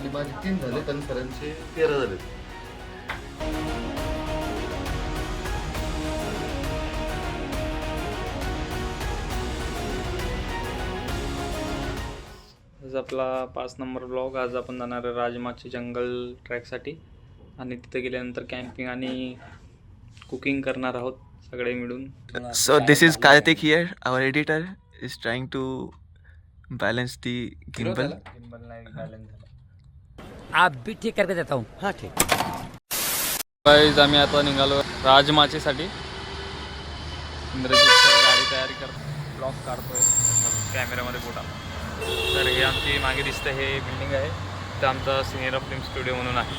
आणि माझे 3 झालेत आणि सरांचे 13 झालेत. आज आपला 5 नंबर ब्लॉग. आज आपण जाणार आहे राजमाची जंगल ट्रॅकसाठी आणि तिथे गेल्यानंतर कॅम्पिंग आणि कुकिंग करणार आहोत सगळे मिळून. So this is Karthik here. Our editor is trying to balance the gimbal. आप भी ठीक करके देता हूँ. हाँ ठीक. गाइस आम्ही आता निघालो राजमाचीसाठी. इंद्रजित सर गाडी तयारी करतो, ब्लॉग काढतोय कॅमेऱ्यामध्ये बोटा. तर हे आमची मागे दिसतं हे बिल्डिंग आहे, तर आमचा सिनियर फिल्म स्टुडिओ म्हणून आहे.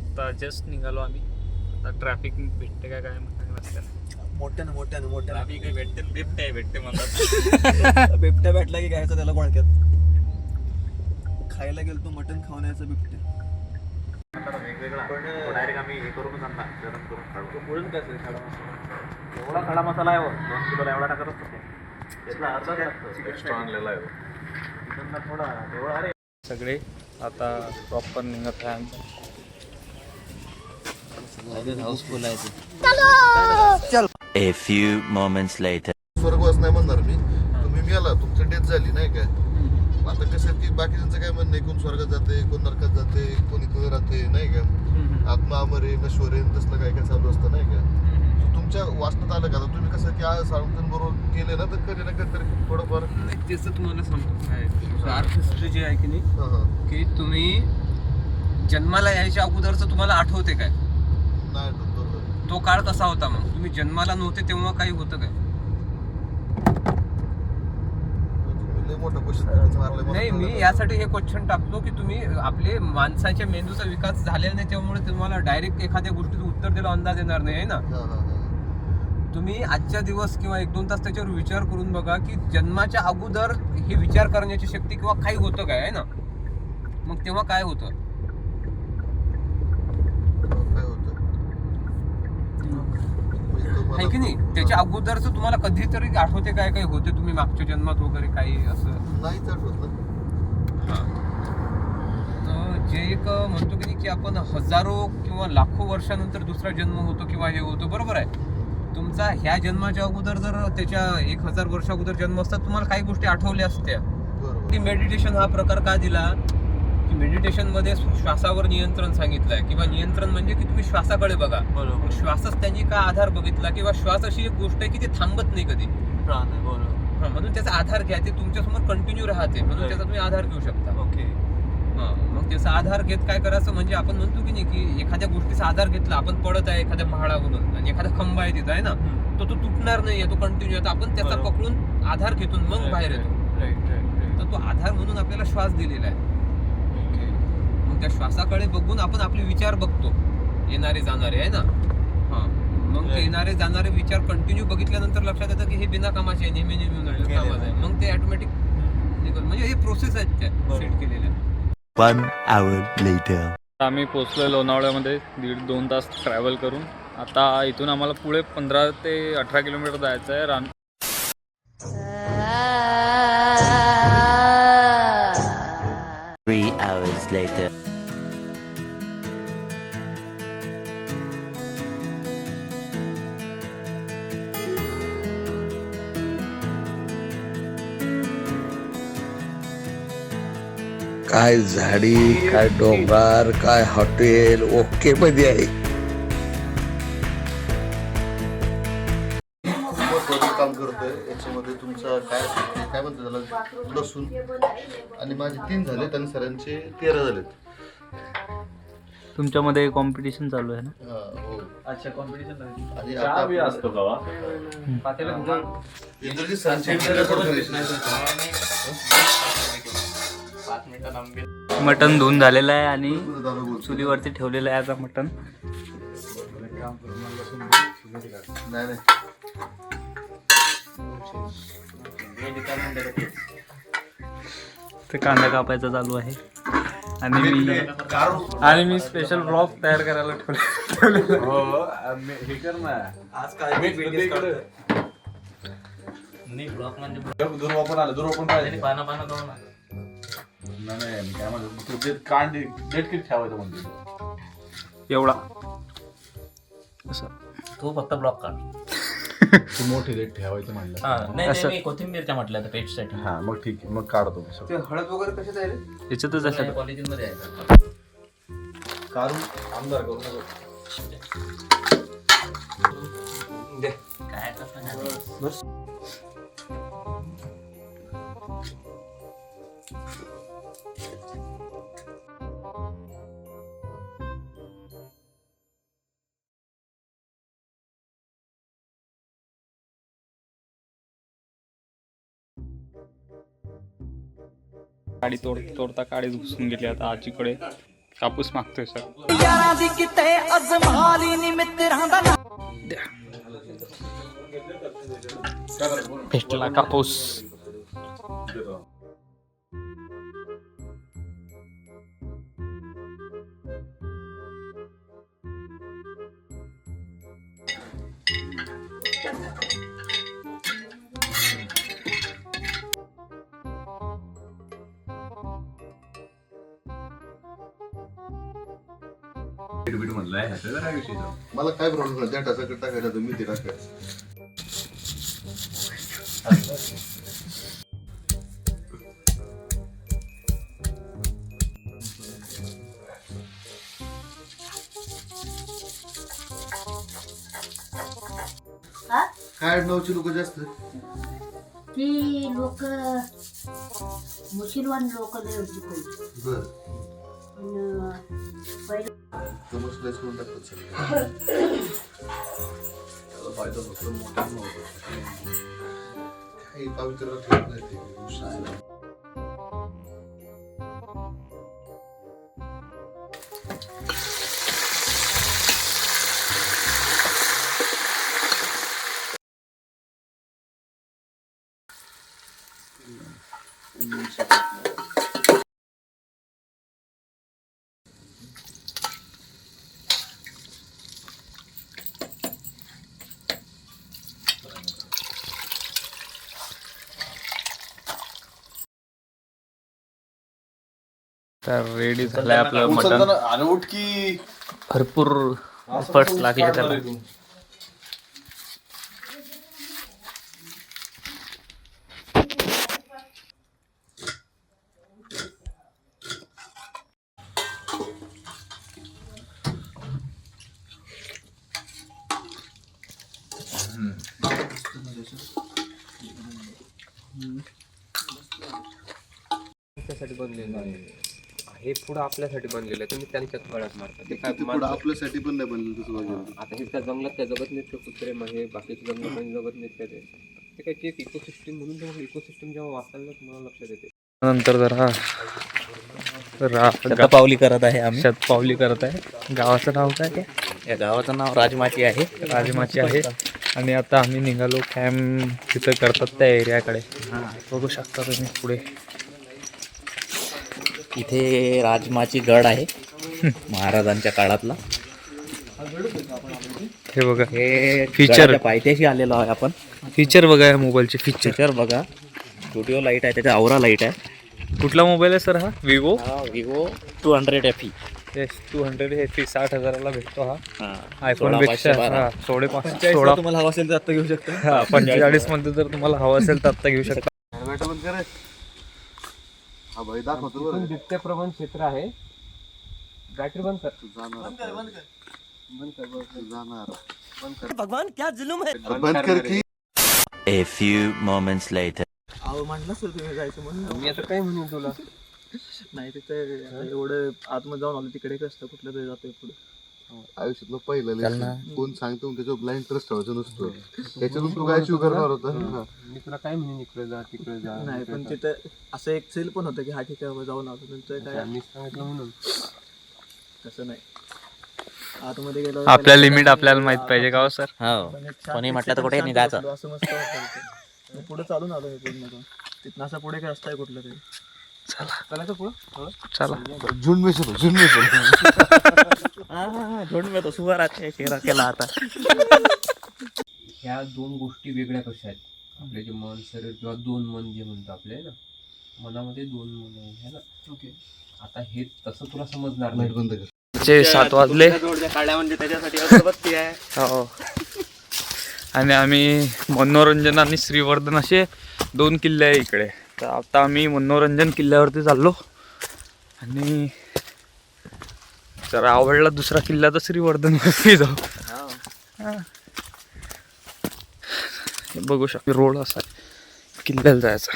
आता जस्ट निघालो आम्ही. आता ट्रॅफिक भेटते काय काय मोठ्यानं ट्रॅफिक भेटते, भेटते म्हणतात. बिबट्या भेटला की घ्यायचं त्याला कोणक्यात. खायला गेलो तो मटण खाऊन यायचं बिबट्या. डायरेक्ट आम्ही हे करूनच आणणार, गरम करून खाऊ. बोलून काय असेल खडा एवढा खडा मसाला आहे, 2 किलोला एवढा टाकत असतो. यातला अर्धा एक्स्ट्रा आणलेला आहे. थोडा एवढा. अरे सगळे आता प्रॉपर निघत आहे आमचं. हाऊसफुल आहे. A few moments later. स्वर्गवास नाही म्हणणार मी, तुम्ही मेला, तुमची डेथ झाली नाही काय. आता कसं आहे की बाकीच्यांचं काय म्हणणं आहे, कोण स्वर्गात जाते, कोण नरकात जाते, कोण इथं राहते नाही का. आत्मा अमर आहे, नश्वर आहे, तसलं काय काय चालू असतं नाही का. तुमच्या वाचनात आलं का तुम्ही कसं की आज साळुंखन बरोबर केले ना, तर कधी ना कधीतरी थोडंफार त्याचं तुम्हाला सांगतो काय डार्क हिस्ट्री जी आहे की नाही, की तुम्ही जन्माला यायच्या अगोदरचं तुम्हाला आठवते काय? नाही आठवत. तो काळ कसा होता? मग तुम्ही जन्माला नव्हते तेव्हा काही होतं काय? लय मोठा क्वेश्चन मारलाय. नाही, मी यासाठी हे क्वेश्चन टाकतो की तुम्ही आपले माणसाच्या मेंदूचा विकास झालेला नाही, त्यामुळे तुम्हाला डायरेक्ट एखाद्या गोष्टीचं उत्तर द्यायला अंदाज येणार नाही आहे ना. तुम्ही आजच्या दिवस किंवा 1-2 तास त्याच्यावर विचार करून बघा की जन्माच्या अगोदर हे विचार करण्याची शक्ती किंवा काही होतं काय आहे ना. मग तेव्हा काय होतं? आहे की नाही? त्याच्या अगोदरच तुम्हाला कधीतरी आठवते काय काय होते तुम्ही मागच्या जन्मात वगैरे काही असं? नाहीच आठवत ना. जे एक म्हणतो की नाही की आपण हजारो किंवा लाखो वर्षानंतर दुसरा जन्म होतो किंवा हे होतो, बरोबर आहे. तुमचा ह्या जन्माच्या अगोदर जर त्याच्या 1000 वर्षा अगोदर जन्म असतात, तुम्हाला काही गोष्टी आठवल्या असत्या. की मेडिटेशन हा प्रकार का दिला की मेडिटेशन मध्ये श्वासावर नियंत्रण सांगितलंय, किंवा नियंत्रण म्हणजे की तुम्ही श्वासाकडे बघा. बरोबर. श्वासच त्यांनी का आधार बघितला, किंवा श्वास अशी एक गोष्ट आहे की ते थांबत नाही कधी. प्राण आहे. बरोबर. म्हणून त्याचा आधार घ्या, ते तुमच्यासमोर कंटिन्यू राहते, म्हणून त्याचा तुम्ही आधार घेऊ शकता. ओके. मग त्याचा आधार घेत काय करायचं, म्हणजे आपण म्हणतो की नाही की एखाद्या गोष्टीचा आधार घेतला, आपण पडत आहे एखाद्या पहाडावरून आणि एखादा खंबा आहे तिथं आहे ना, तो तुटणार नाहीये, तो कंटिन्यू आहे. आपण त्याचा पकडून आधार घेतून मग बाहेर येतो. तर तो आधार म्हणून आपल्याला श्वास दिलेला आहे. मग त्या श्वासाकडे बघून आपण आपले विचार बघतो, येणारे जाणारे आहे ना. मग ते येणारे जाणारे विचार कंटिन्यू बघितल्यानंतर लक्षात येतं की हे बिना कामाचे आहे, नेहमी कामाचं आहे. मग ते ऑटोमॅटिक म्हणजे हे प्रोसेस आहेत त्या सेट केलेल्या. 1 hour later. आम्ही पोचलो लोणावळ्यामध्ये 1.5-2 तास ट्रॅव्हल करून. आता इथून आम्हाला पुढे 15 ते 18 किलोमीटर जायचं आहे. 3 hours later. काय झाडी, काय डोंगर, काय हॉटेल ओके मध्ये आहे. काम करतोय याच्यामध्ये तुमचा काय म्हणतो त्याला, लसूण. आणि माझे 3 झालेत आणि सरांचे 13 झालेत. तुमच्यामध्ये कॉम्पिटिशन चालू आहे ना? हो. अच्छा, कॉम्पिटिशन. आणि आता असतो का इंद्रजित सरांचे मटण धुवून झालेलं आहे आणि चुलीवरती ठेवलेलं आहे आता मटण. नाही ते कांदा कापायचा चालू आहे आणि मी स्पेशल ब्लॉग तयार करायला ठेवले. एवढा असं तू फक्त ब्लॉक काढ. मोठे देठ ठेवायचं म्हणलं. नाही मी कोथिंबीरच्या म्हटलं तर पेस्टसाठी. हा मग ठीक आहे, मग काढतो ते हळद वगैरे कशात आहे रे? याच्यातच असं पॉलिथिन मध्ये आहे. काढून आमदार करू नको. काय कसं नाही. काडी तोडता काडी घुसून गेली. आता आजीकडे कापूस मागतोय सर. भेटला कापूस. मला काय प्रॉब्लेम नाही, त्या टाकाकडे टाकायचा तुम्ही ते टाकायचं. काय नऊची लोक जास्त ती लोक मुसलमान लोक लय होती बर पहिलं समजलंच करून टाकतात सगळं. काही पवित्र ठेवत नाही ते. तर रेडी झालंय आपलं मटन. आणि उठकी भरपूर एफर्ट्स लागले त्याला. त्यासाठी बनलेलं आहे. हे पुढं आपल्यासाठी बनलेलं आहे. तुम्ही त्यांच्यात गळ्यात मारता. ते काय ते पुढं आपल्यासाठी पण नाही बनलं तसं वागेल. आता हे त्या जंगलात त्या जगत नाहीत का कुत्रे हे बाकीचे जंगल पण जगत नाहीत का ते काय एक इकोसिस्टीम म्हणून तुम्हाला इकोसिस्टीम जेव्हा वाचायला तुम्हाला लक्षात येते. नंतर जरा शतपावली करत आहे आम्ही. शतपावली करत आहे. गावाचं नाव काय? या गावाचं नाव राजमाची आहे. राजमाची आहे. आणि आता आम्ही निघालो कॅम्प तिथं करतात त्या एरियाकडे. बघू शकता तुम्ही पुढे. इथे राजमाची गड आहे महाराजांच्या काळातला. हे बघा, हे फीचर पायथ्याशी आलेलो आहे आपण. फीचर बघा या मोबाईलचे. फीचर बघा. स्टुडिओ लाईट आहे, त्याचा औरा लाईट आहे. कुठला मोबाईल आहे सर हा? Vivo Vivo 200 FE. Yes 200 FE 60,000ला भेटतो हा. आयफोन 16,512. पेक्षा 16 तुम्हाला हवा असेल तर आता घेऊ शकता. 45 मध्ये जर तुम्हाला हवा असेल तर आता घेऊ शकता. बॅटा बंद करे. हा भाई दाखवतो बरं. इथून दित्य प्रबंध क्षेत्र आहे. बॅटरी बंद कर. भगवान क्या जुलूम है. बंद कर की. A few moments later. म्हटलं सर तुम्ही जायचं म्हणून. मी आता काय म्हणू तुला. नाही तिथं एवढं आतमध्ये जाऊन आलो तिकडे कसं कुठलं तरी जातोय पुढे. आयुष्यातलं पहिलं lesson. कोण सांगतो त्याच्यावर ब्लाइंड ट्रस्ट ठेवायचं नसतो. त्याच्यातून तू काय शिव करणार होता. मी तुला काय म्हणून इकडे जा तिकडे जा. नाही पण तिथं असं एक सेल पण होतं की हा ठीक आहे जाऊन आलो. नंतर काय मी सांगितलं म्हणून. तसं नाही. आतमध्ये गेलो आपल्या लिमिट आपल्याला माहित पाहिजे का हो सर? हो. कोणी म्हटलं तर कुठे निघायचं. असं मस्त वाटतं. पुढे चालून आलो मी पूर्ण. तिथनं असं पुढे काय रस्ता आहे कुठलं तरी. चला पुढं चला झुंड में चलो झुंड में चलो झोंड में तो सुवर आहे शेरा केला आता. ह्या दोन गोष्टी वेगळ्या कशा आहेत. आपले जे मन शरीर किंवा दोन मन जे म्हणतो आपले ना, मनामध्ये दोन मन आहे ना. ओके, आता हे तसं तुला समजणार लाईट नाही. बंद कर. 7 वाजले काढल्या म्हणजे त्याच्यासाठी अगरबत्ती आहे. हो. आणि आम्ही मनोरंजन आणि श्रीवर्धन असे 2 किल्ले आहे इकडे. तर आता आम्ही मनोरंजन किल्ल्यावरती चाललो आणि जर आवडला दुसरा किल्ला तर श्रीवर्धनवरती जाऊ. हा. हे बघू शकतो रोड असा आहे, किल्ल्याला जायचा.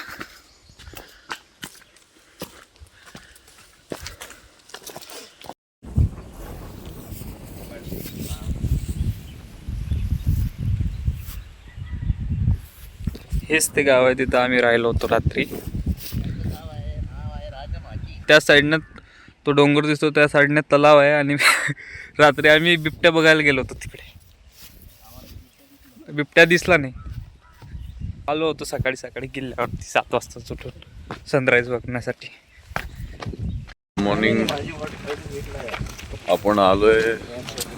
हेच ते गाव आहे तिथं आम्ही राहिलो होतो रात्री. त्या साईडनं तो डोंगर दिसतो, त्या साईडने तलाव आहे आणि रात्री आम्ही बिबट्या बघायला गेलो होतो तिकडे. बिबट्या दिसला नाही. आलो होतो सकाळी किल्ल्यावरती 7 वाजता उठून सनराईज बघण्यासाठी. मॉर्निंग आपण आलोय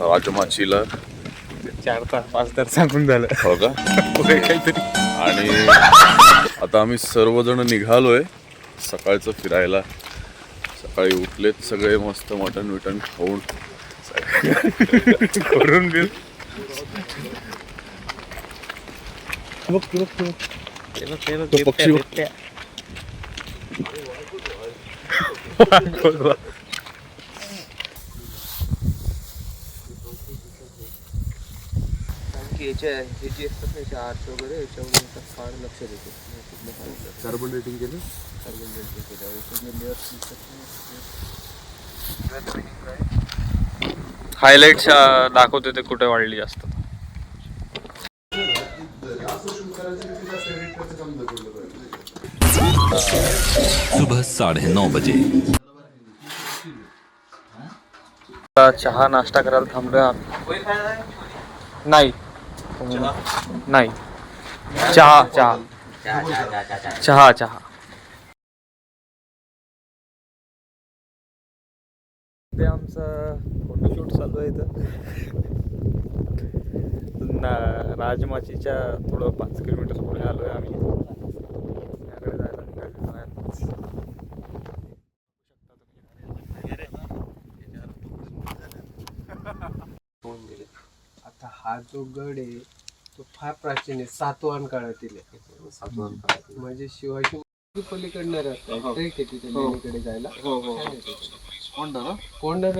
राजमाचीला. 4-5 तर सांगून झालं. हो का? काहीतरी. आणि आता आम्ही सर्वजण निघालोय सकाळचं फिरायला. सकाळी उठलेत सगळे मस्त मटण विटण खाऊन करून बिल पक्षी कार्बन रेटिंग केलं. हायलाइट्स दाखवते ते कुठे वाढली जास्त. सुबह 9:30 बजे. चहा नाश्ता करायला थांबलोय आम्ही. नाही नाही, चहा चहा चहा चहा. ते आमचं फोटोशूट चालू आहे इथं राजमाचीच्या थोडं 5 किलोमीटर पुढे आलो आहे आम्ही. त्याकडे जायला निघालेलो आहे. आता हा जो गड आहे तो फार प्राचीन आहे. 7वाहन काळातील आहे. म्हणजे शिवाजी पलीकडनं रस्ता आहे. ट्रेक आहे तिथे लेणीकडे जायला. कोंढा